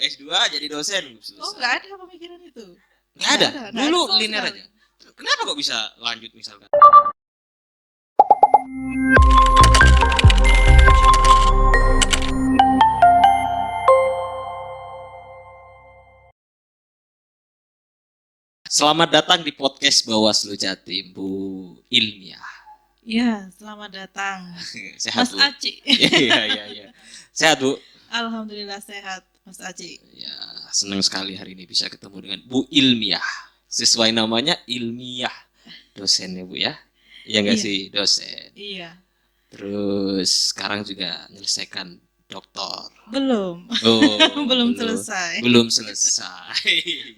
S2 jadi dosen selesai. Oh, nggak ada pemikiran itu. Nggak ada. Dulu Nggak ada linear sekali. aja. Kenapa kok bisa lanjut misalkan? Selamat datang di podcast Bawaslu Jatim, Bu Ilmiah. Ya, selamat datang. Sehat, Mas Bu? Aci. Iya. Sehat, Bu? Alhamdulillah sehat, Mas Aci. Ya, senang sekali hari ini bisa ketemu dengan Bu Ilmiah. Sesuai namanya ilmiah. Dosennya, Bu ya. Iya nggak Iya. sih, dosen. Iya. Terus sekarang juga menyelesaikan doktor. Belum. Oh, Belum selesai. Belum selesai.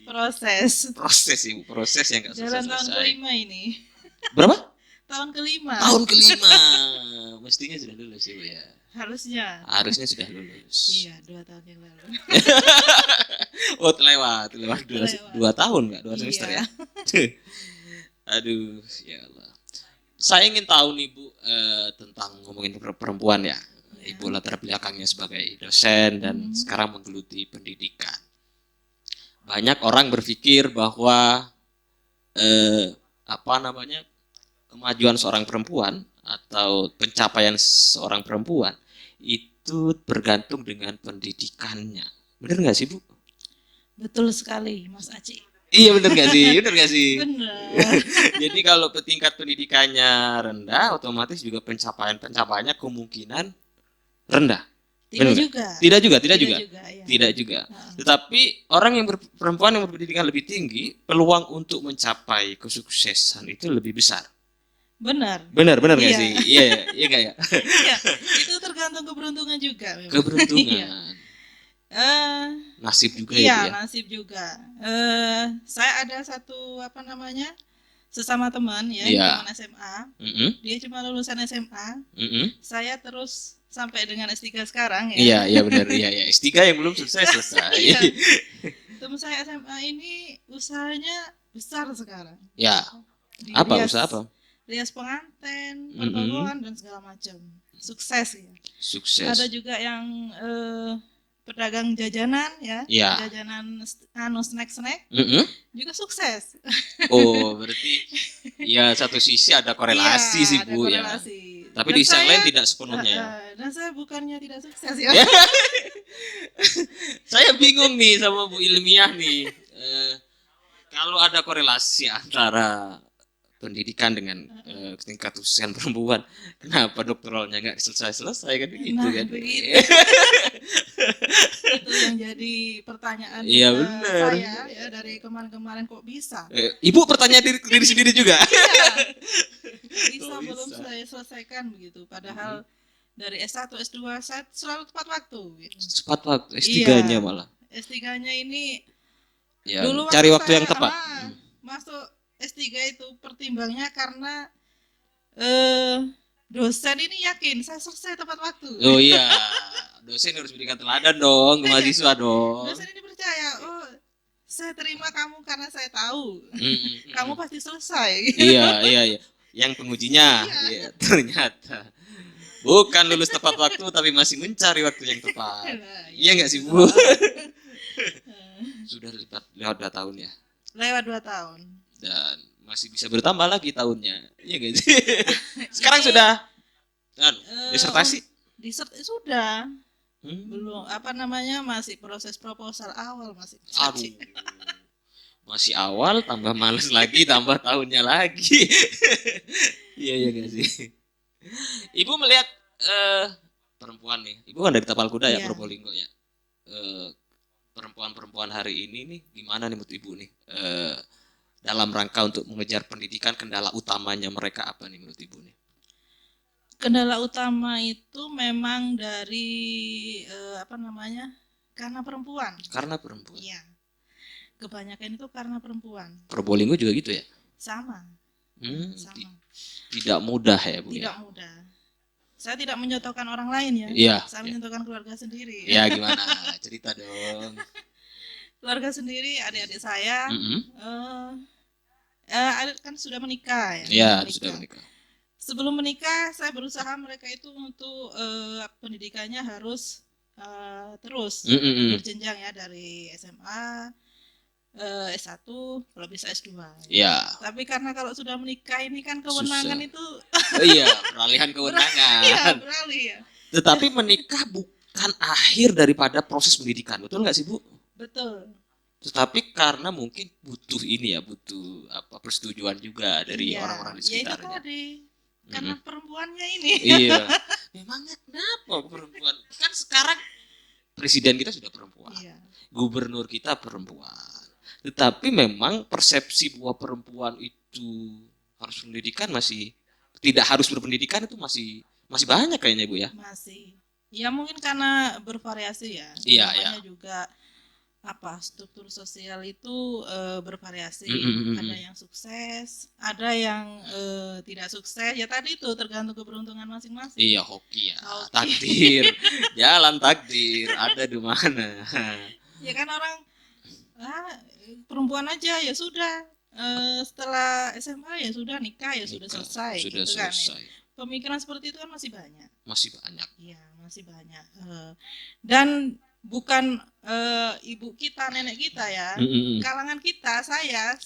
Proses Ibu, proses yang nggak jalan tahun selesai. kelima ini. Berapa? Tahun kelima. Tahun kelima. Mestinya sudah lulus Ibu ya. Harusnya sudah lulus. Iya, 2 tahun yang lalu. Oh, lewat 2 tahun nggak? 2 semester Iya. ya. Aduh, ya Allah. Saya ingin tahu nih Bu tentang ngomongin perempuan ya. Ibu latar belakangnya sebagai dosen dan sekarang menggeluti pendidikan. Banyak orang berpikir bahwa kemajuan seorang perempuan atau pencapaian seorang perempuan itu bergantung dengan pendidikannya. Benar nggak sih Bu? Betul sekali, Mas Aci. Iya benar nggak sih? Benar. Jadi kalau tingkat pendidikannya rendah, otomatis juga pencapaiannya kemungkinan rendah. Tidak juga. Tidak juga. Tetapi orang yang perempuan yang berpendidikan lebih tinggi, peluang untuk mencapai kesuksesan itu lebih besar. Benar nggak Iya. sih? Iya nggak ya? Iya, itu tergantung keberuntungan juga. Memang. Keberuntungan. Nasib juga iya, itu ya. Nasib juga. Saya ada satu sesama teman ya, teman SMA. Dia cuma lulusan SMA. Saya terus sampai dengan S3 sekarang ya. Iya benar ya. S3 yang belum selesai. Iya. Teman saya SMA ini usahanya besar sekarang. Ya. Usaha apa? Rias pengantin, pertokoan dan segala macam. Sukses ya. Ada juga yang pedagang jajanan ya. Jajanan snack juga sukses. Oh, berarti ya satu sisi ada korelasi sih Bu ya. Tapi di sisi lain tidak sepenuhnya ya. Dan saya bukannya tidak sukses ya. Saya bingung nih sama Bu Ilmiah nih. Kalau ada korelasi antara pendidikan dengan tingkat kesuksesan perempuan, kenapa doktoralnya nggak selesai kan begitu kan? Begitu. Itu yang jadi pertanyaan saya ya dari kemarin kok bisa. Ibu pertanyaan diri sendiri juga. Iya. Bisa belum saya selesaikan begitu. Padahal dari S1, S2 saya selalu tepat waktu. Gitu. Tepat waktu. S3-nya malah. S3-nya ini ya, dulu cari waktu yang tepat. Masuk S3 itu pertimbangnya karena dosen ini yakin saya selesai tepat waktu. Oh iya, dosen harus berikan teladan dong ke mahasiswa dong. Dosen ini percaya, saya terima kamu karena saya tahu kamu pasti selesai. Iya. Yang pengujinya ternyata bukan lulus tepat waktu tapi masih mencari waktu yang tepat. Iya nggak sih Bu? Sudah lewat 2 tahun ya. Lewat 2 tahun. Dan masih bisa bertambah lagi tahunnya. Iya nggak sih? Sekarang sudah disertasi? Sudah. Belum masih proses proposal awal masih. Aduh. Masih awal tambah males lagi tambah tahunnya lagi. Iya nggak sih? Ibu melihat perempuan nih. Ibu kan dari Tapal Kuda ya, Probolinggo ya. Perempuan-perempuan hari ini nih gimana nih menurut Ibu nih? Dalam rangka untuk mengejar pendidikan, kendala utamanya mereka apa nih menurut Ibu nih? Kendala utama itu memang dari karena perempuan. Karena perempuan. Iya. Kebanyakan itu karena perempuan. Probolinggo juga gitu ya? Sama. Sama. Tidak mudah ya Bu? Tidak mudah. Saya tidak mencontohkan orang lain ya. Iya. Saya mencontohkan keluarga sendiri. Ya gimana? Cerita dong. Keluarga sendiri, adik-adik saya, kan sudah menikah ya. Iya, sudah menikah. Sebelum menikah, saya berusaha mereka itu untuk pendidikannya harus terus berjenjang ya dari SMA, S1, kalau bisa S2. Ya. Tapi karena kalau sudah menikah ini kan kewenangan susah. Itu iya, peralihan kewenangan. Iya, beralih ya. Tetapi menikah bukan akhir daripada proses pendidikan, betul nggak sih Bu? Betul. Tetapi karena mungkin butuh ini ya, butuh persetujuan juga dari orang-orang di sekitarnya. Ya itu tadi. Karena perempuannya ini. Iya. Memangnya kenapa perempuan? Kan sekarang presiden kita sudah perempuan. Iya. Gubernur kita perempuan. Tetapi memang persepsi bahwa perempuan itu harus pendidikan masih tidak harus berpendidikan itu masih banyak kayaknya Bu ya. Masih. Ya mungkin karena bervariasi ya. Iya, namanya juga struktur sosial itu bervariasi. Ada yang sukses, ada yang tidak sukses. Ya tadi itu tergantung keberuntungan masing-masing. Iya, hoki ya. Takdir. Jalan takdir ada di mana. Ya kan orang perempuan aja ya sudah setelah SMA ya sudah nikah ya sudah selesai. Sudah gitu selesai. Kan, ya. Pemikiran seperti itu kan masih banyak. Masih banyak. Iya, masih banyak. Dan bukan ibu kita, nenek kita ya, kalangan kita, saya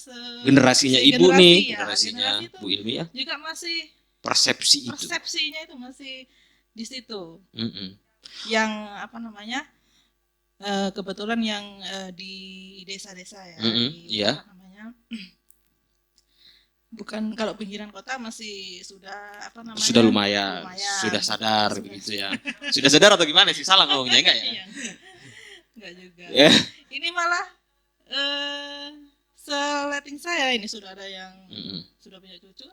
generasinya ibu nih, generasinya Bu Ilmi ya, juga masih persepsinya itu masih di situ. Yang kebetulan yang di desa-desa ya, iya. Bukan kalau pinggiran kota masih sudah sudah lumayan. Sudah sadar begitu ya. Sudah sadar atau gimana sih, salah ngomongnya enggak ya? Enggak juga. Yeah. Ini malah seleting saya ini sudah ada yang sudah punya cucu.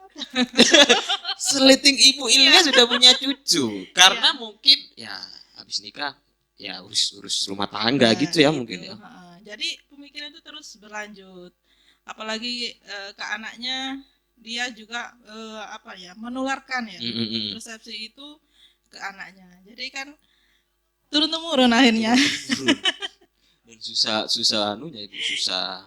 Seleting Ibu Ilmi sudah punya cucu karena mungkin ya habis nikah ya urus rumah tangga gitu ya gitu. Mungkin ya. Jadi pemikiran itu terus berlanjut. Apalagi ke anaknya dia juga menularkan ya persepsi itu ke anaknya. Jadi kan turun temurun akhirnya. Dan susah anunya Ibu, susah.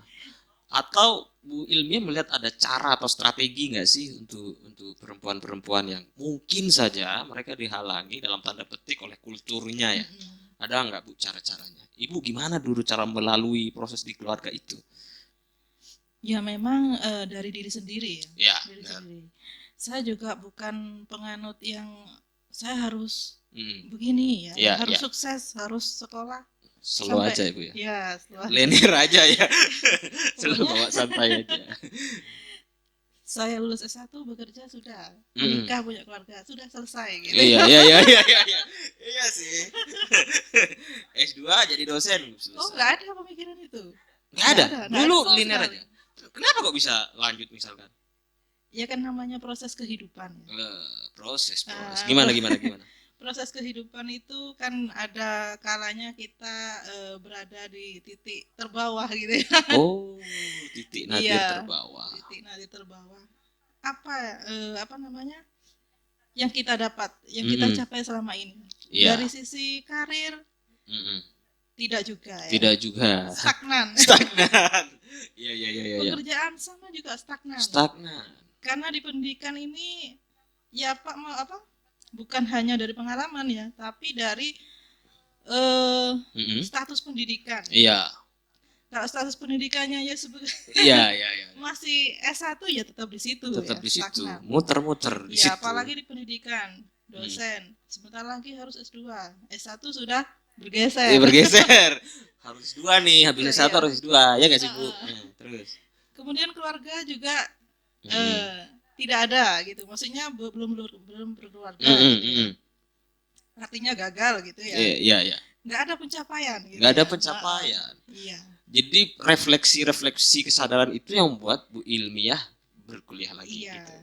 Atau Bu Ilmi melihat ada cara atau strategi nggak sih untuk perempuan-perempuan yang mungkin saja mereka dihalangi dalam tanda petik oleh kulturnya ya? Ada nggak Bu cara-caranya? Ibu gimana dulu cara melalui proses di keluarga itu? Ya memang dari diri sendiri ya. Diri sendiri. Saya juga bukan penganut yang saya harus begini ya, harus sukses, harus sekolah. Slow aja Ibu ya. Ya, slow. Linear aja ya. Selalu bawa santai aja. Saya lulus S1 bekerja sudah, menikah punya keluarga sudah selesai gitu. Iya. Iya sih. S2 jadi dosen selesai. Oh, enggak ada pemikiran itu. Enggak ada. Dulu linear aja. Kenapa kok bisa lanjut misalkan? Ya kan namanya proses kehidupan. Proses. Gimana? Proses kehidupan itu kan ada kalanya kita berada di titik terbawah gitu ya. Oh, titik nadir terbawah. Titik nadir terbawah. Apa namanya? Yang kita dapat, yang kita capai selama ini. Yeah. Dari sisi karir tidak juga ya. Tidak juga. Stagnan. Iya. Pekerjaan sama juga stagnan. Karena di pendidikan ini ya bukan hanya dari pengalaman ya, tapi dari status pendidikan. Iya. Kalau status pendidikannya ya masih S1 ya tetap di situ. Tetap di situ. Muter-muter di situ. Apalagi di pendidikan, dosen. Sebentar lagi harus S2. S1 sudah bergeser. Iya, bergeser. Harus 2 nih, habis S1 harus 2. Ya enggak sih, Bu? Terus. Kemudian keluarga juga tidak ada gitu, maksudnya belum berkeluarga gitu. Artinya gagal gitu ya. Iya. Nggak ada pencapaian gitu. Nggak ada pencapaian. Iya. Jadi refleksi kesadaran itu yang membuat Bu Ilmiah berkuliah lagi gitu.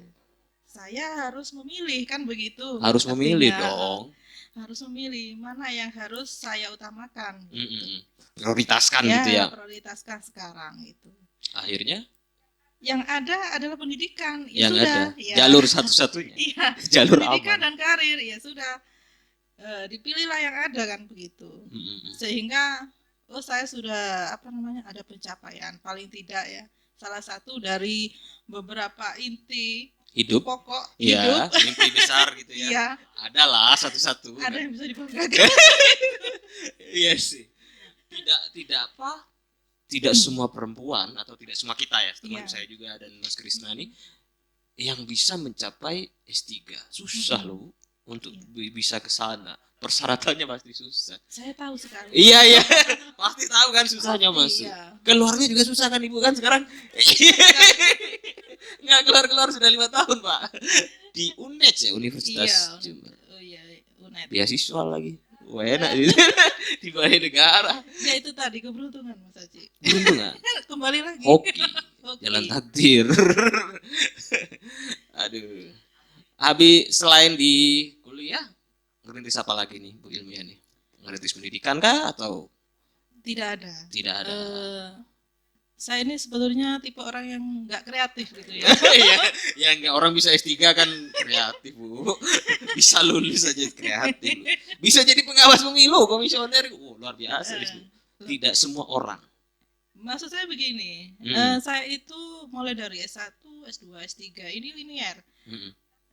Saya harus memilih kan begitu. Harus memilih dong. Harus memilih mana yang harus saya utamakan. Prioritaskan gitu ya. Prioritaskan sekarang itu. Akhirnya yang ada adalah pendidikan. Yang sudah, ada jalur satu-satunya. Iya. Jalur pendidikan aman. Dan karir ya sudah dipilihlah yang ada kan begitu. Sehingga saya sudah ada pencapaian paling tidak ya. Salah satu dari beberapa inti hidup, pokok ya, hidup. mimpi besar gitu ya. Iya. Adalah satu-satu. Ada yang bisa dibanggakan. Iya sih. Tidak semua perempuan atau tidak semua kita ya, teman saya juga dan Mas Krisna nih yang bisa mencapai S3. Susah loh untuk bisa ke sana. Persyaratannya pasti susah. Saya tahu sekali. Iya. Pasti tahu kan susahnya masuk. Iya. Keluarnya juga susah kan Ibu kan sekarang. Nggak keluar sudah 5 tahun Pak. Di UNED ya, Universitas Jember. Oh iya, UNED. Beasiswa lagi. Wah enak di balik negara. Ya itu tadi keberuntungan Mas Haji. Keberuntungan. Kembali lagi. Hoki. Jalan takdir. Aduh. Habis selain di kuliah, ngerintis apa lagi nih Bu Ilmiah nih? Ngerintis pendidikan kah atau? Tidak ada. Tidak ada. Saya ini sebetulnya tipe orang yang nggak kreatif gitu ya. Ya nggak, orang bisa S3 kan kreatif Bu. Bisa lulus aja kreatif. Bisa jadi pengawas pemilu, komisioner. Luar biasa itu. Tidak semua orang. Maksud saya begini, saya itu mulai dari S1, S2, S3 ini linear.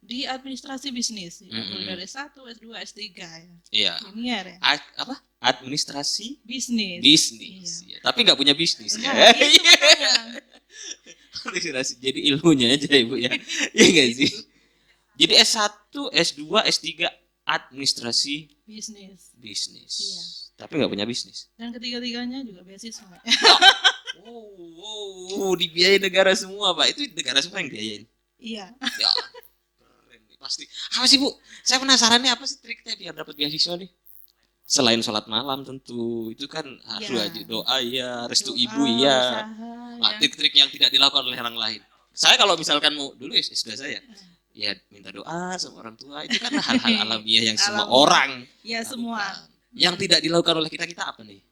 Di administrasi bisnis, mulai dari S1, S2, S3 ya. Iya. Linear ya. Apa? Administrasi bisnis. Iya. Tapi nggak punya bisnis ya. Jadi ilmunya aja Ibu ya. Iya nggak sih? Jadi S1, S2, S3 administrasi bisnis. Iya. Tapi nggak punya bisnis. Dan ketiga-tiganya juga beasiswa. Dibiayain negara semua Pak. Itu negara semua yang biayain. Iya. Ya, keren nih pasti. Apa sih Bu? Saya penasaran nih apa sih triknya biar dapat beasiswa nih? Selain sholat malam tentu itu kan harus aja doa ya, restu ibu ya. Trik-trik yang tidak dilakukan oleh orang lain. Saya kalau misalkan mau dulu sudah saya ya minta doa sama orang tua itu kan hal-hal alamiah yang semua orang. Ya semua. Yang tidak dilakukan oleh kita apa nih?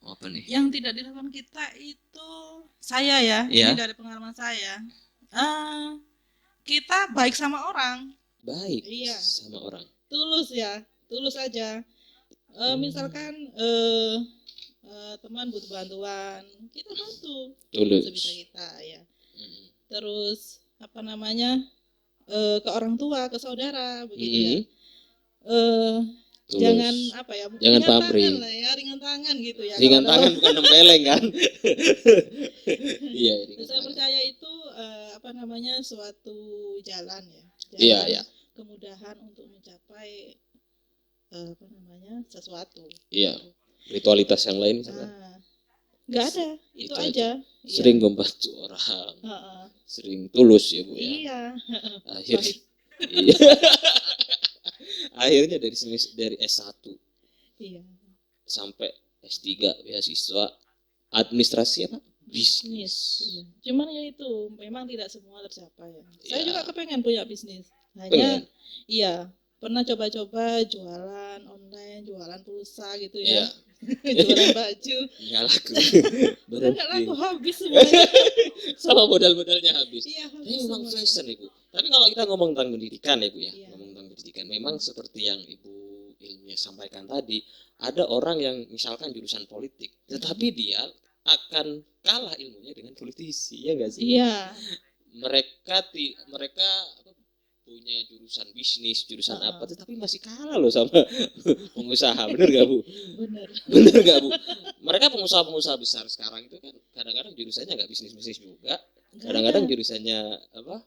Apa nih? Yang tidak dilakukan kita itu saya ya. Ini dari pengalaman saya. Kita baik sama orang. Baik. Iya. Sama orang. Tulus ya, tulus aja. Misalkan teman butuh bantuan, kita bantu sebisa kita ya. Terus apa namanya ke orang tua, ke saudara begitu ya. Jangan apa ya? Jangan pamrih. Ringan tangan gitu ya. Ringan tangan bukan nempeleng kan? Iya. Saya percaya itu apa namanya suatu jalan ya. Iya. Kemudahan untuk mencapai apa namanya sesuatu. Iya. Ritualitas yang lain misalkan. Nggak ada, itu aja. Sering membantu orang. Sering tulus ya Bu ya. Iya. Akhirnya dari S1 sampai S3 beasiswa administrasi apa? Bisnis. Iya. Cuman ya itu memang tidak semua tercapai ya. Saya juga kepengen punya bisnis. Hanya pernah coba-coba jualan online, jualan pulsa gitu ya. Jualan baju. Enggak laku habis semuanya. Sama modal-modalnya habis. Iya, ini memang fashion Ibu. Tapi kalau kita ngomong tentang pendidikan ya Bu ya, ngomong tentang pendidikan, memang seperti yang Ibu Ilmiah sampaikan tadi, ada orang yang misalkan jurusan politik, tetapi dia akan kalah ilmunya dengan politisi, ya nggak sih? Iya. Mereka punya jurusan bisnis, jurusan apa, tetapi masih kalah loh sama pengusaha, bener gak Bu? Bener gak Bu? Mereka pengusaha besar sekarang itu kan kadang-kadang jurusannya nggak bisnis juga, kadang-kadang jurusannya apa?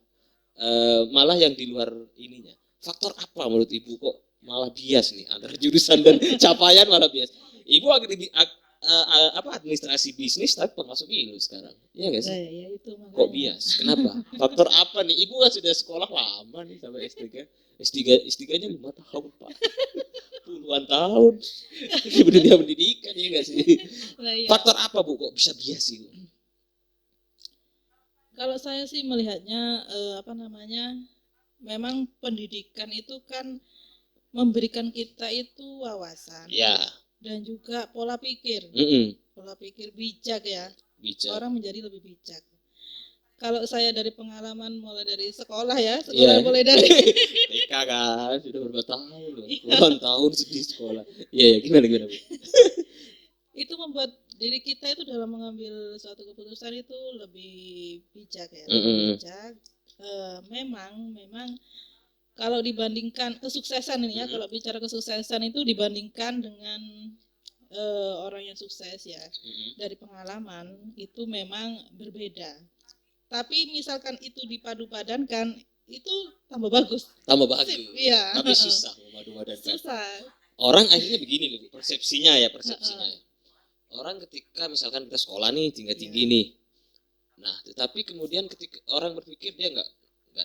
Malah yang di luar ininya. Faktor apa menurut Ibu kok malah bias nih antara jurusan dan capaian malah bias? Ibu administrasi bisnis tapi pengasuh ilu sekarang, iya nggak sih? Ya, itu makanya. Kok bias? Kenapa? Faktor apa nih? Ibu kan sudah sekolah lama nih sampai S3-nya 5 tahun Pak, puluhan tahun dunia pendidikan, ya nggak sih? Faktor apa Bu kok bisa bias sih? Kalau saya sih melihatnya memang pendidikan itu kan memberikan kita itu wawasan. Ya. Dan juga pola pikir. Pola pikir bijak ya. Bijak. Orang menjadi lebih bijak. Kalau saya dari pengalaman mulai dari sekolah ya, mulai dari TK kan sudah berapa tahun, puluhan tahun di sekolah. Iya, gimana Bu? Itu membuat diri kita itu dalam mengambil suatu keputusan itu lebih bijak ya, lebih bijak. memang kalau dibandingkan kesuksesan ini ya, kalau bicara kesuksesan itu dibandingkan dengan orang yang sukses ya, dari pengalaman itu memang berbeda. Tapi misalkan itu dipadu-padankan, itu tambah bagus. Tambah bagus. Iya. Tapi susah memadu-padankan. Susah. Orang akhirnya begini loh, persepsinya. Orang ketika misalkan kita sekolah nih tinggi nih. Nah, tetapi kemudian ketika orang berpikir dia nggak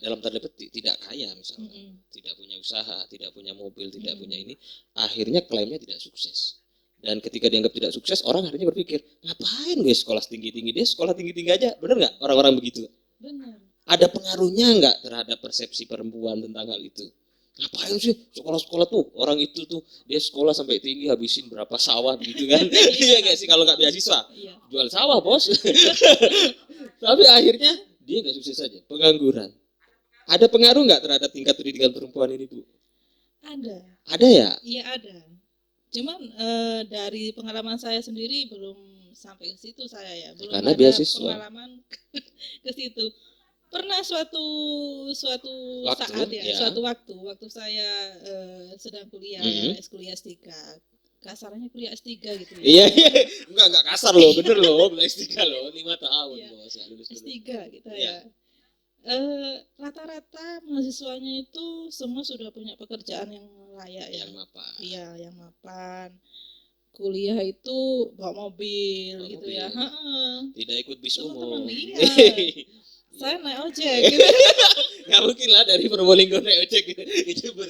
dalam tanda petik tidak kaya misalnya, tidak punya usaha, tidak punya mobil, tidak punya ini, akhirnya klaimnya tidak sukses. Dan ketika dianggap tidak sukses, orang akhirnya berpikir, ngapain gue sekolah tinggi-tinggi, dia sekolah tinggi-tinggi aja, benar nggak orang-orang begitu? Benar. Ada pengaruhnya nggak terhadap persepsi perempuan tentang hal itu? Ngapain sih sekolah-sekolah tuh, orang itu tuh dia sekolah sampai tinggi habisin berapa sawah gitu kan? Iya nggak sih kalau nggak beasiswa, jual sawah bos. Tapi akhirnya dia nggak sukses saja, pengangguran. Ada pengaruh nggak terhadap tingkat pendidikan perempuan ini, Bu? Ada. Ada ya? Iya ada. Cuman dari pengalaman saya sendiri belum sampai ke situ saya ya, belum karena ada beasiswa. Pengalaman ke situ. Pernah suatu waktu, saat ya, suatu waktu saya sedang kuliah ya, kuliah S3. Kasarnya kuliah S3 gitu Iya, ya. enggak kasar loh, bener loh, kuliah S3 loh, 5 tahun bos, lulus S3 gitu ya. Rata-rata mahasiswanya itu semua sudah punya pekerjaan yang layak ya. Yang mapan. Iya, yang mapan. Kuliah itu bawa mobil gitu ya. Tidak ikut bis umum. Iya. Saya naik ojek gitu. Nggak mungkin lah dari Probolinggo naik ojek gitu. Di Jember.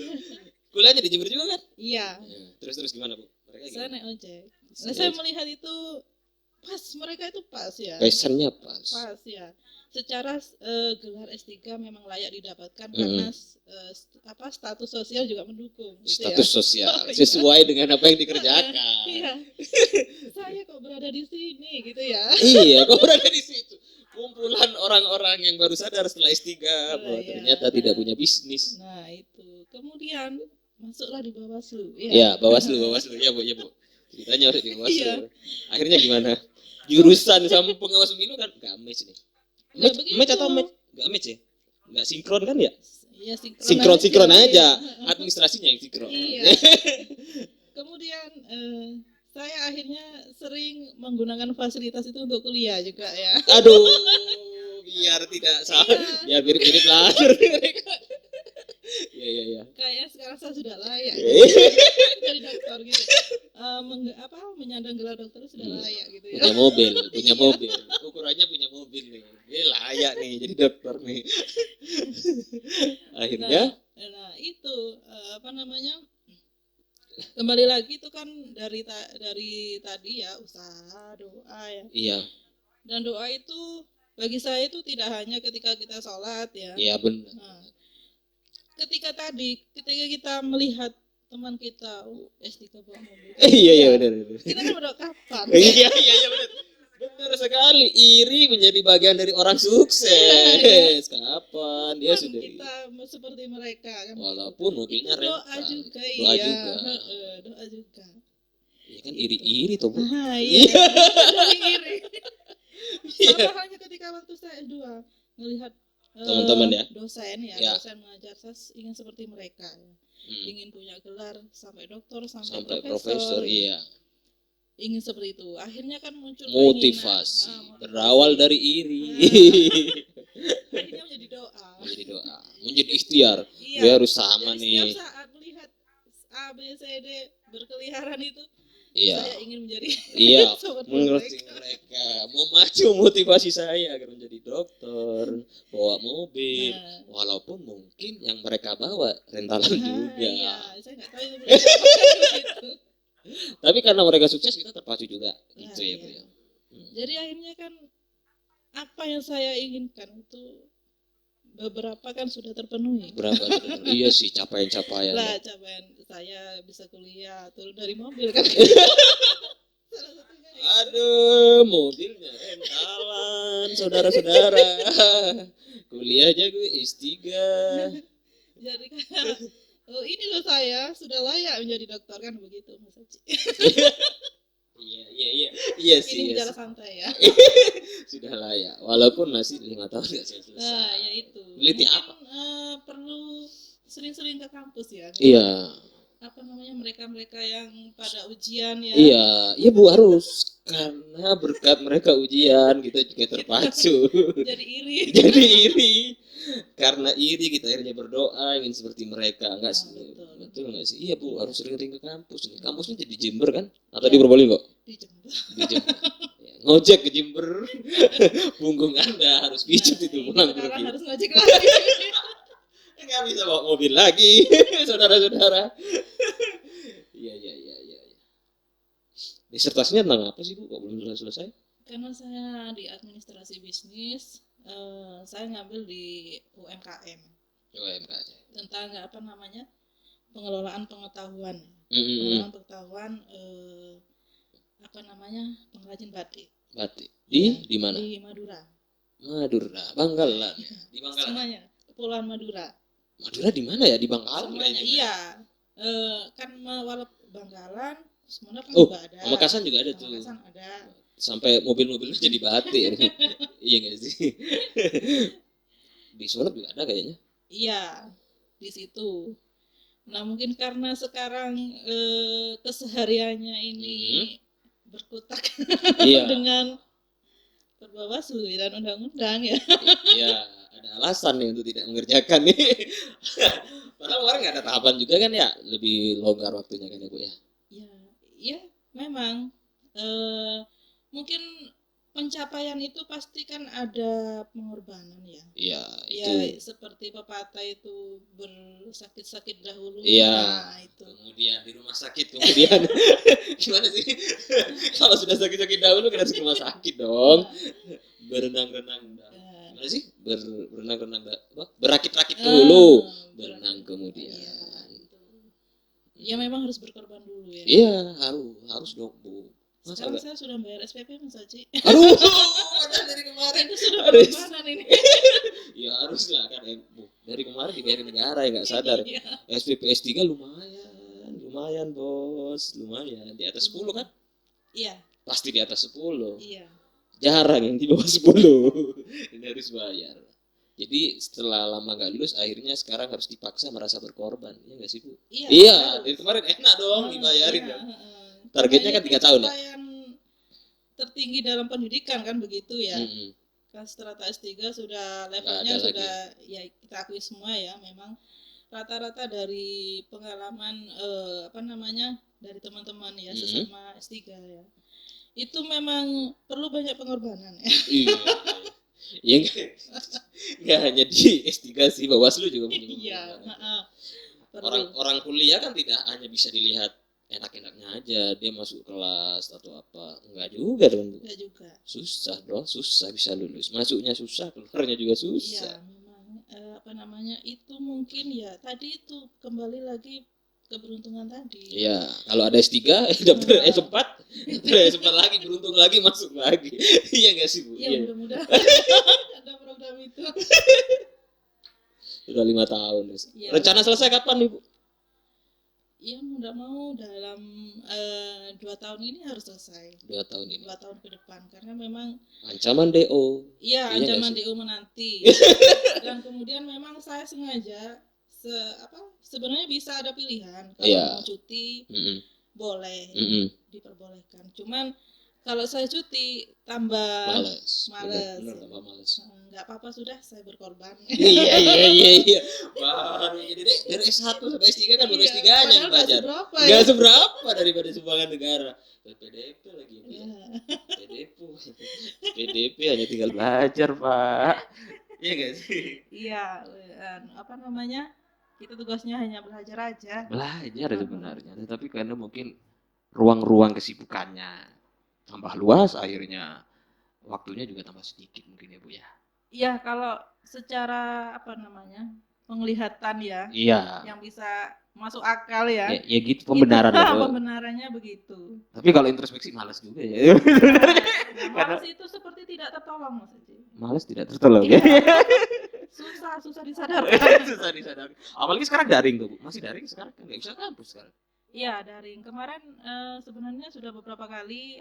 Kuliahnya di Jember juga kan? Iya. Terus gimana, Bu? Saya naik ojek. Saya melihat itu pas, mereka itu pas ya. Passionnya pas. Pas ya. Secara gelar S3 memang layak didapatkan karena status sosial juga mendukung gitu status ya. Sosial sesuai dengan apa yang dikerjakan. Iya. Saya kok berada di sini gitu ya. Iya, kok berada di situ. Kumpulan orang-orang yang baru sadar setelah S3 bahwa ternyata tidak punya bisnis. Nah, itu. Kemudian masuklah di Bawaslu. Iya, Bawaslu. Ya, Bu. Ceritanya harus di Bawaslu. Akhirnya gimana? Jurusan sama pengawas pemilu kan gak match nih. Match atau match? Gak match ya? Gak sinkron kan ya? Iya, sinkron aja. Administrasinya yang sinkron. Iya. Kemudian saya akhirnya sering menggunakan fasilitas itu untuk kuliah juga ya. Aduh, biar tidak salah, biar mirip-mirip lah. Iya. Kayaknya sekarang saya sudah layak jadi dokter gitu. Menyandang gelar dokter sudah layak gitu ya. Punya mobil. Ukurannya punya mobil nih. Dia layak nih jadi dokter nih. Akhirnya nah itu kembali lagi itu kan dari tadi ya, usaha, doa ya. Iya. Dan doa itu bagi saya itu tidak hanya ketika kita sholat ya. Iya benar. Nah, ketika kita melihat teman kita S3 bawa mobil. Iya benar. Kita kan berdoa kapan? Iya benar. Benar sekali, iri menjadi bagian dari orang sukses. Kapan dia sudah kita seperti mereka kan? Walaupun mobilnya doa rental. juga, doa juga. Iya kan iri-iri tuh, Bu. Iya. Iri. Sama halnya ketika waktu saya S2 melihat teman-teman ya, dosen mengajar, saya ingin seperti mereka. Ingin punya gelar sampai doktor, sampai profesor. Iya. Ingin seperti itu. Akhirnya kan muncul motivasi. Berawal dari iri. Akhirnya menjadi doa. Menjadi ikhtiar. Gue harus sama nih. Setiap saat melihat A, B, C, D berkeliaran itu, iya. Saya ingin menjadi mengerti mereka. Memacu motivasi saya agar menjadi dokter, bawa mobil. Walaupun mungkin yang mereka bawa rentalan juga. Iya, saya nggak tahu itu. Tapi karena mereka sukses kita terpacu juga gitu ya, Bu ya. Jadi akhirnya kan apa yang saya inginkan itu beberapa kan sudah terpenuhi. Iya sih, capaian-capaian. Lah, capaian saya bisa kuliah turun dari mobil kan. Salah satunya. Aduh, mobilnya rentalan, saudara-saudara. Kuliah aja gue S3. Jadi kan ini loh saya sudah layak menjadi dokter kan begitu Mas Haji. Iya sih. Ini bicara santai ya. Sudahlah ya, walaupun masih 5 tahun nggak selesai. Nah, ya itu. Meliti mungkin, apa? Perlu sering-sering ke kampus ya. Iya. Apa namanya, mereka yang pada ujian ya. Iya Bu, harus, karena berkat mereka ujian kita juga terpacu. Jadi iri. Karena iri kita akhirnya berdoa ingin seperti mereka. Enggak sih? Betul enggak sih? Iya Bu, harus sering-sering ke kampus nih. Kampusnya jadi Jember kan? Atau di Probolinggo? Di Jember. Ya, ngojek ke Jember. Punggung Anda harus picut itu pulang pergi. Sekarang harus ngojek lagi. Nggak bisa bawa mobil lagi, saudara-saudara. Iya. Disertasinya tentang apa sih Bu? Kok belum selesai? Karena saya di administrasi bisnis, saya ngambil di UMKM. Tentang apa namanya, pengelolaan pengetahuan. Pengelolaan pengetahuan apa namanya, pengrajin batik. Di mana? Di Madura. Bangkalan ya. Di Bangkalan. Semuanya, Kepulauan Madura. Madura di mana ya? Di Bangkalan. Semuanya, iya. Kan walaupun Bangkalan, semuanya kan juga ada. Pamekasan juga ada tuh. Pamekasan ada. Sampai mobil-mobilnya jadi batik. Iya nggak sih? Di Sumeneb juga ada kayaknya. Iya, di situ. Nah mungkin karena sekarang kesehariannya ini berkutak dengan Perbawaslu dan undang-undang ya. Iya, ada alasan nih untuk tidak mengerjakan nih. Padahal kemarin nggak ada tahapan juga kan ya, lebih longgar waktunya kan ya Bu ya. Iya, memang mungkin pencapaian itu pasti kan ada pengorbanan ya. Iya, itu. Ya, seperti pepatah itu bersakit-sakit dahulu. Iya. Nah, itu. Kemudian di rumah sakit kemudian gimana sih? Kalau sudah sakit-sakit dahulu kan harus ke rumah sakit dong. Berenang-renang. Gimana sih? Berenang-renang berakit-rakit dulu. Berenang kemudian. Ya memang harus berkorban dulu ya. Iya, harus dong Bu. Sekarang saya sudah bayar SPP Mas Haji. Aduh, padahal dari kemarin itu sudah berkorbanan ini. Ya harus lah kan Bu. Dari kemarin dibayarin negara ya nggak sadar. SPP S3 lumayan Bos, lumayan di atas 10 kan? Iya. Pasti di atas 10. Iya. Jarang yang di bawah 10. Ini harus bayar. Jadi setelah lama nggak lulus, akhirnya sekarang harus dipaksa merasa berkorban, ya nggak sih Bu? Iya. Dari kemarin enak dong dibayarin kan. Targetnya kan 3 tahun ya. Yang tertinggi dalam pendidikan kan begitu ya. Kan strata S3 sudah levelnya sudah lagi. Ya kita akui semua ya, memang rata-rata dari pengalaman apa namanya dari teman-teman ya sesama S3 ya. Itu memang perlu banyak pengorbanan ya. Iya. Ya nggak hanya di S3 sih, Bawaslu juga punya. Iya. Orang kuliah kan tidak hanya bisa dilihat enak-enaknya aja dia masuk kelas atau apa, enggak juga dong Bu. Enggak juga. Susah bisa lulus, masuknya susah, keluarnya juga susah. Iya, memang apa namanya itu mungkin ya tadi itu kembali lagi keberuntungan tadi. Iya, kalau ada S3 daftar S4, S4 lagi beruntung lagi masuk lagi. Iya enggak sih Bu? Iya, mudah-mudahan ada program itu. Sudah 5 tahun. Ya. Rencana selesai kapan Ibu? Ya mudah mau dalam 2 tahun ini harus selesai. 2 tahun ini. 2 tahun ke depan karena memang ancaman DO. Iya, ancaman DO menanti. Dan kemudian memang saya sengaja sebenarnya bisa ada pilihan kalau mau cuti boleh diperbolehkan. Cuman kalau saya cuti tambah males. Tambah males. Enggak apa-apa sudah saya berkorban. Iya. Baru jadi dari S1 sampai S3 kan baru S3-nya yang belajar. Enggak seberapa daripada sumbangan negara. PDP lagi ya. PDP hanya tinggal belajar, Pak. Iya enggak sih? Iya, apa namanya? Kita tugasnya hanya belajar aja. Belajar sebenarnya, tetapi karena mungkin ruang-ruang kesibukannya tambah luas, akhirnya waktunya juga tambah sedikit mungkin ya Bu ya. Iya, kalau secara apa namanya penglihatan ya, yang bisa masuk akal ya. Ya gitu pembenaran ya. Pembenarannya begitu. Tapi kalau introspeksi malas juga ya. Malas itu seperti tidak tertolong Mas Haji. Malas tidak tertolong ya. Susah disadarkan. Susah disadarkan. Apalagi sekarang daring tuh Bu. Masih daring sekarang kan nggak bisa kampus sekarang. Iya, daring. Kemarin sebenarnya sudah beberapa kali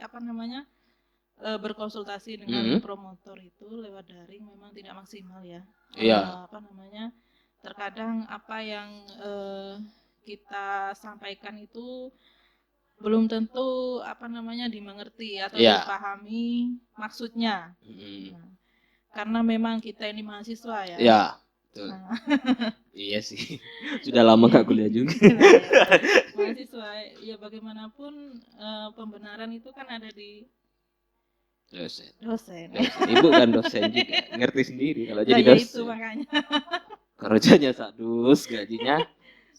berkonsultasi dengan promotor itu lewat daring, memang tidak maksimal ya. Iya. Terkadang apa yang kita sampaikan itu belum tentu dimengerti atau dipahami maksudnya. Nah, karena memang kita ini mahasiswa ya. Iya, betul. Iya sih. Sudah lama nggak kuliah juga. Mahasiswa ya bagaimanapun pembenaran itu kan ada di dosen. Ibu kan dosen juga, ngerti sendiri kalau jadi dosen. Itu makanya. Kerjanya sadus, gajinya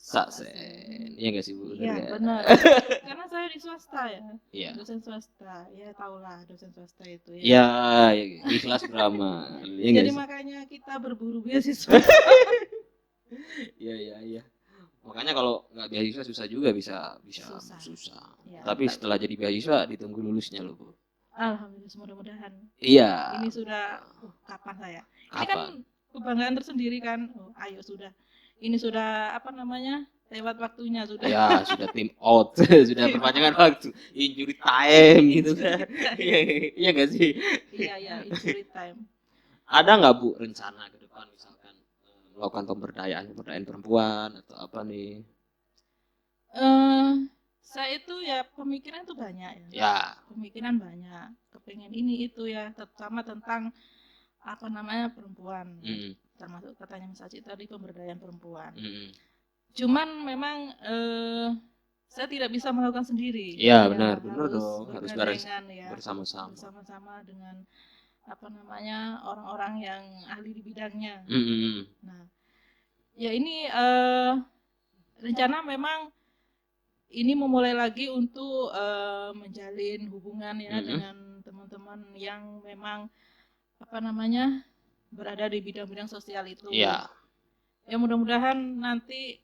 saksen. Iya nggak sih Bu? Iya benar. Karena saya di swasta ya. Iya. Dosen swasta, ya tahulah dosen swasta itu ya. Ya, ikhlas beramal. Ya, jadi makanya kita berburu beasiswa. Iya. Makanya kalau nggak beasiswa susah juga bisa susah. Ya, tapi setelah jadi beasiswa ditunggu lulusnya loh Bu. Alhamdulillah, mudah-mudahan. Iya. Ini sudah kapan saya? Ini kan kebanggaan tersendiri kan. Ayo sudah. Ini sudah lewat waktunya sudah. Ya, sudah time out, sudah perpanjangan waktu, injury time gitu kan. Iya nggak sih? Iya, injury time. Ada nggak Bu rencana ke depan misalkan melakukan pemberdayaan perempuan atau apa nih? Saya itu ya pemikiran itu banyak ya. Ya. Pemikiran banyak. Kepengen ini itu ya, terutama tentang perempuan. Termasuk katanya Mas Aci tadi pemberdayaan perempuan. Cuman memang saya tidak bisa melakukan sendiri. Iya, benar dong. Harus bersama-sama. Bersama-sama dengan orang-orang yang ahli di bidangnya. Nah, ya ini rencana memang ini memulai lagi untuk menjalin hubungan ya dengan teman-teman yang memang berada di bidang-bidang sosial itu. Iya. Ya mudah-mudahan nanti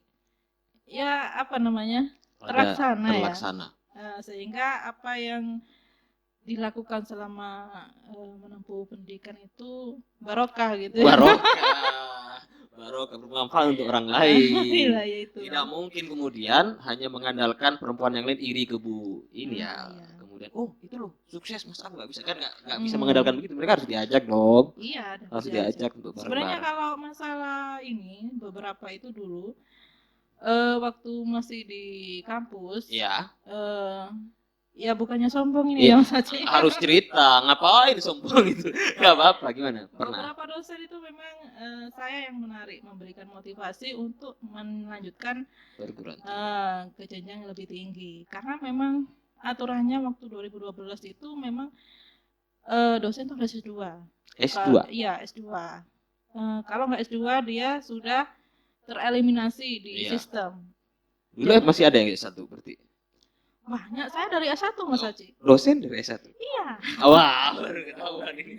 terlaksana. Ya. Sehingga apa yang dilakukan selama menempuh pendidikan itu barokah gitu. Barokah bermanfaat untuk orang lain. Iya, itu. Tidak mungkin kemudian hanya mengandalkan perempuan yang lain iri ke Bu ini ya. Kemudian itu loh sukses Mas aku nggak bisa kan nggak bisa mengandalkan begitu, mereka harus diajak dong. Iya, harus diajak untuk bareng-bareng. Sebenarnya kalau masalah ini beberapa itu dulu waktu masih di kampus. Iya. Ya bukannya sombong ini yang saja. Harus cerita, ngapain sombong itu? Gak apa-apa, gimana? Pernah. Beberapa dosen itu memang saya yang menarik, memberikan motivasi untuk melanjutkan perguruan ke jenjang yang lebih tinggi. Karena memang aturannya waktu 2012 itu memang dosen itu harus S2. S2? Iya, S2. Kalau nggak S2 dia sudah tereliminasi di sistem. Dulu masih ada yang S1 berarti? Banyak, saya dari S1 Mas Aci. Dosen dari S1? Iya. Wah, baru ketahuan ini.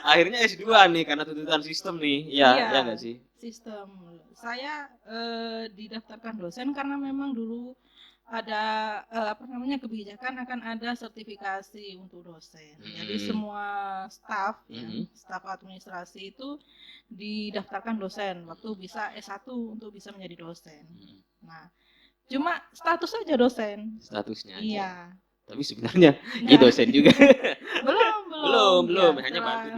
Akhirnya S2 nih karena tuntutan sistem nih. Iya enggak sih? Sistem. Saya didaftarkan dosen karena memang dulu ada kebijakan akan ada sertifikasi untuk dosen. Jadi semua staf staf administrasi itu didaftarkan dosen waktu bisa S1 untuk bisa menjadi dosen. Nah, cuma status saja dosen. Statusnya aja. Iya. Tapi sebenarnya di dosen juga. belum. Hanya bantu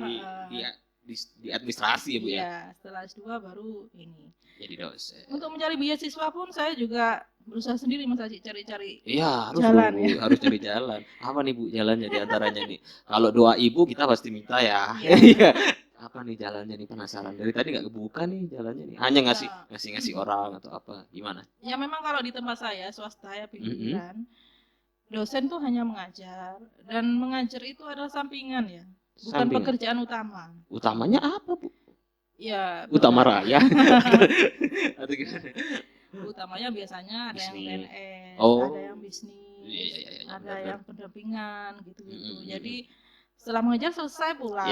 di administrasi ya Bu ya. Iya, setelah S2 baru ini. Jadi dosen. Untuk mencari beasiswa pun saya juga berusaha sendiri Mas Aci cari-cari. Iya, jalan Bu, harus cari jalan. Apa nih Bu jalannya di antaranya nih? Kalau doa Ibu kita pasti minta ya. Iya. Apa nih jalannya nih, penasaran dari tadi nggak kebuka nih jalannya nih, hanya ngasih orang atau apa gimana? Ya memang kalau di tempat saya swasta ya pinggiran, dosen tuh hanya mengajar dan mengajar itu adalah sampingan ya, bukan pekerjaan utama. Utamanya apa Bu? Ya utama raya atau gimana? Utamanya biasanya ada yang PNS, ada yang bisnis, ada yang pendampingan gitu-gitu. Jadi setelah mengajar selesai pulang.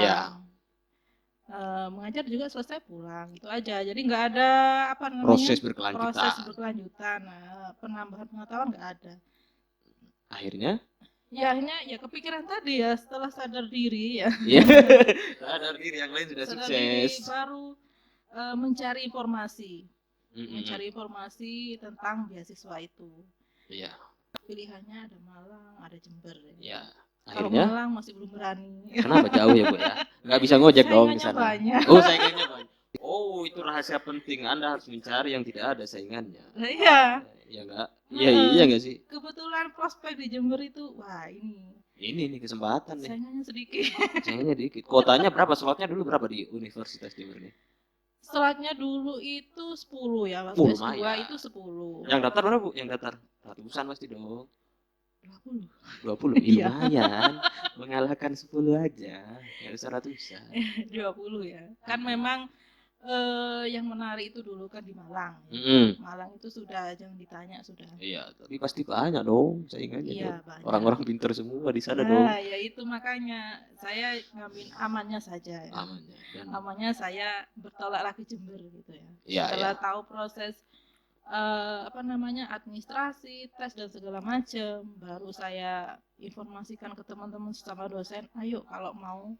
Mengajar juga selesai pulang, itu aja. Jadi nggak ada proses berkelanjutan. Penambahan pengetahuan nggak ada. Akhirnya kepikiran tadi ya, setelah sadar diri ya. Sadar diri, yang lain sudah sukses. Baru mencari informasi tentang beasiswa itu. Iya. Pilihannya ada Malang, ada Jember. Ya. Kalau Akhirnya Malang masih belum berani. kenapa jauh ya Bu ya? Nggak bisa ngojek dong di Saingannya sana. banyak. Oh, saingannya banyak. Oh, itu rahasia penting. Anda harus mencari yang tidak ada saingannya. Iya. Ya enggak? Iya enggak sih? Kebetulan prospek di Jember itu, wah ini nih kesempatan nih. Saingannya sedikit. Saingannya dikit. Kotanya berapa? Slotnya dulu berapa di Universitas Jember nih? Slotnya dulu itu 10 ya, waktu S2 itu 10. Yang daftar berapa Bu? Yang daftar ratusan pasti dong. 20 Iya. lumayan. Mengalahkan 10 aja. Enggak usah ratusan. 20 ya. Kan memang yang menarik itu dulu kan di Malang. Malang itu sudah jangan ditanya sudah. Iya, tapi pasti banyak dong saingannya. Iya, dong. banyak. Orang-orang pintar semua di sana dong. Ya itu makanya saya ngambil amannya saja ya. Amannya saya bertolak lagi Jember gitu ya. Setelah tahu proses administrasi, tes dan segala macam, baru saya informasikan ke teman-teman sesama dosen, ayo kalau mau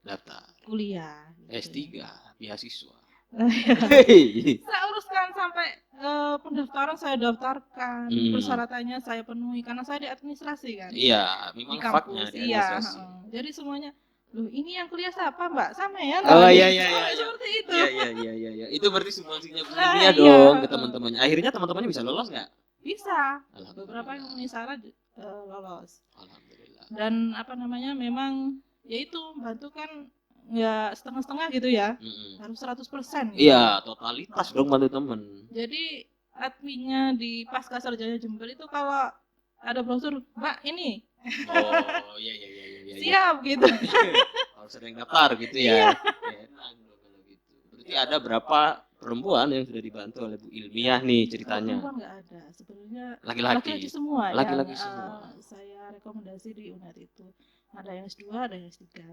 daftar kuliah S3 beasiswa. Saya uruskan sampai pendaftaran saya daftarkan, persyaratannya saya penuhi karena saya di administrasi kan. Iya, memang di kampus. Di administrasi. Jadi semuanya, loh ini yang kuliah siapa Mbak? Sama ya? Oh iya. Seperti itu. Iya. Itu berarti semuanya punya dong ke teman-temannya. Akhirnya teman-temannya bisa lolos nggak? Bisa. Beberapa yang memenuhi syarat lolos. Alhamdulillah. Dan memang yaitu bantu kan ya setengah-setengah gitu ya. Harus 100%. Gitu. Iya, totalitas dong bantu temen. Jadi adminnya di Pasca Sarjana Jember itu kalau ada brosur, Mbak ini. Oh iya. Siap gitu. Harus sering daftar gitu ya. Enak kalau gitu. Berarti ada berapa perempuan yang sudah dibantu oleh Bu Ilmiah nih ceritanya? Perempuan nggak ada, sebenarnya laki-laki semua. Laki-laki semua. Saya rekomendasi di UNER itu. Ada yang S2, ada yang S3.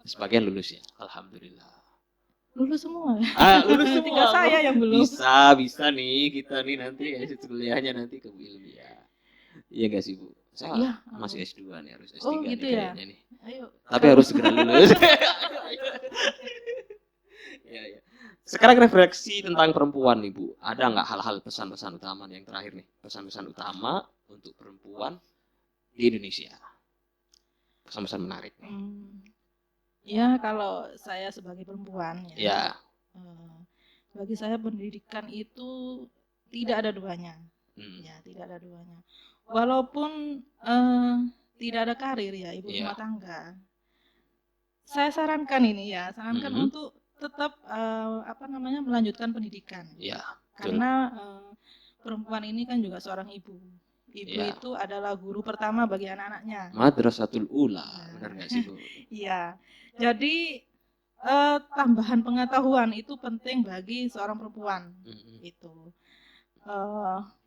Sebagian lulus ya, alhamdulillah. Lulus semua. Lulus semua. Tinggal saya yang belum. Bisa nih kita nih nanti kuliahnya nanti ke Bu Ilmiah. Iya nggak sih Bu? Saya masih S2 nih, harus S3 gitu nih ya? kayaknya nih. Ayo. Tapi harus segera lulus. Iya. Sekarang refleksi tentang perempuan nih Bu. Ada nggak hal-hal pesan-pesan utama yang terakhir nih? Pesan-pesan utama untuk perempuan di Indonesia. Pesan-pesan menarik nih. Ya kalau saya sebagai perempuan ya. Bagi saya pendidikan itu tidak ada duanya. Ya, tidak ada duanya. Walaupun tidak ada karir ya ibu rumah tangga. Saya sarankan untuk tetap melanjutkan pendidikan. Ya. Karena perempuan ini kan juga seorang ibu. Ibu itu adalah guru pertama bagi anak-anaknya. Madrasatul Ula, benar nggak sih Bu? Iya. Jadi tambahan pengetahuan itu penting bagi seorang perempuan. Itu.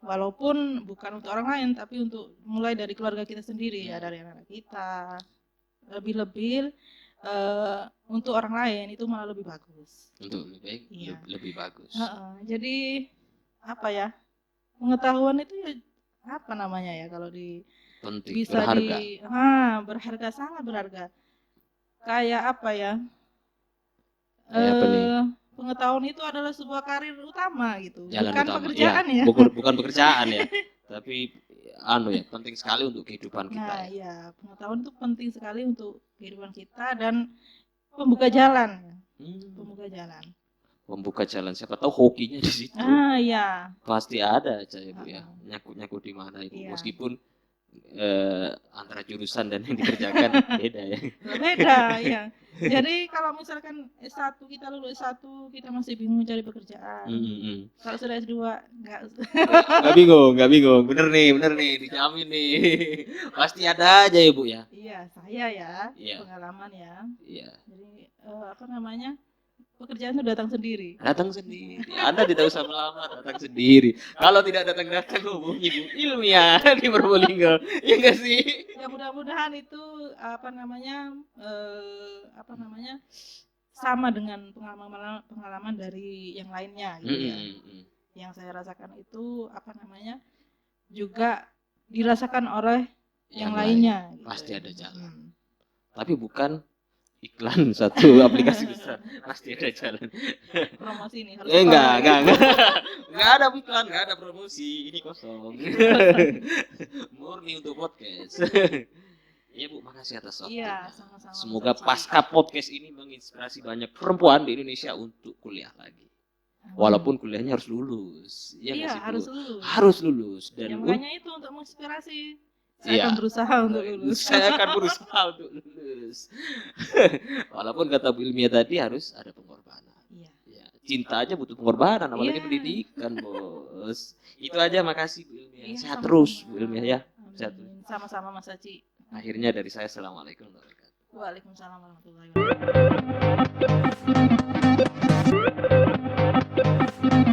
Walaupun bukan untuk orang lain, tapi untuk mulai dari keluarga kita sendiri ya, dari anak-anak kita. Lebih-lebih untuk orang lain itu malah lebih bagus. Untuk lebih bagus. Jadi pengetahuan itu kalau penting, bisa berharga. Berharga, sangat berharga. Kayak pengetahuan itu adalah sebuah karir utama gitu. Bukan pekerjaan ya. Bukan pekerjaan ya. Tapi penting sekali untuk kehidupan kita. Pengetahuan itu penting sekali untuk kehidupan kita dan pembuka jalan. Membuka jalan, siapa tahu hokinya di situ. Pasti ada aja Bu ya. Nyakut di mana itu. Meskipun antara jurusan dan yang dikerjakan beda ya. Beda ya. Jadi kalau misalkan S1 kita lulus S1 kita masih bingung cari pekerjaan. Kalau sudah S2 enggak bingung. Bener nih dijamin nih. Pasti ada aja ya Bu ya. Iya, saya pengalaman ya. Iya. Jadi pekerjaan itu datang sendiri. Anda tidak usah melamar, datang sendiri. Kalau tidak datang hubungi Bu Ilmiah di Probolinggo. Ya enggak sih? Ya mudah-mudahan itu sama dengan pengalaman dari yang lainnya gitu ya. Yang saya rasakan itu juga dirasakan oleh yang lainnya. Pasti ada jalan. Tapi bukan iklan satu aplikasi besar pasti ada jalan. Promosi nih harus. Enggak ada iklan, enggak ada promosi, ini kosong. Murni untuk podcast. Iya Bu, makasih atas waktu. Iya, sama-sama. Semoga pasca podcast ini menginspirasi banyak perempuan di Indonesia untuk kuliah lagi. Walaupun kuliahnya harus lulus. Iya, harus lulus. Harus lulus dan makanya itu untuk menginspirasi. Saya akan berusaha untuk lulus. Saya akan berusaha untuk lulus. Walaupun kata Bu Ilmiah tadi harus ada pengorbanan. Iya. Ya, cinta aja butuh pengorbanan, apalagi pendidikan, Bos. Itu aja, makasih Bu Ilmiah. Sehat terus Bu Ilmiah ya. Sehat terus. Sama-sama Mas Aci. Akhirnya dari saya, assalamualaikum warahmatullahi wabarakatuh. Waalaikumsalam warahmatullahi wabarakatuh.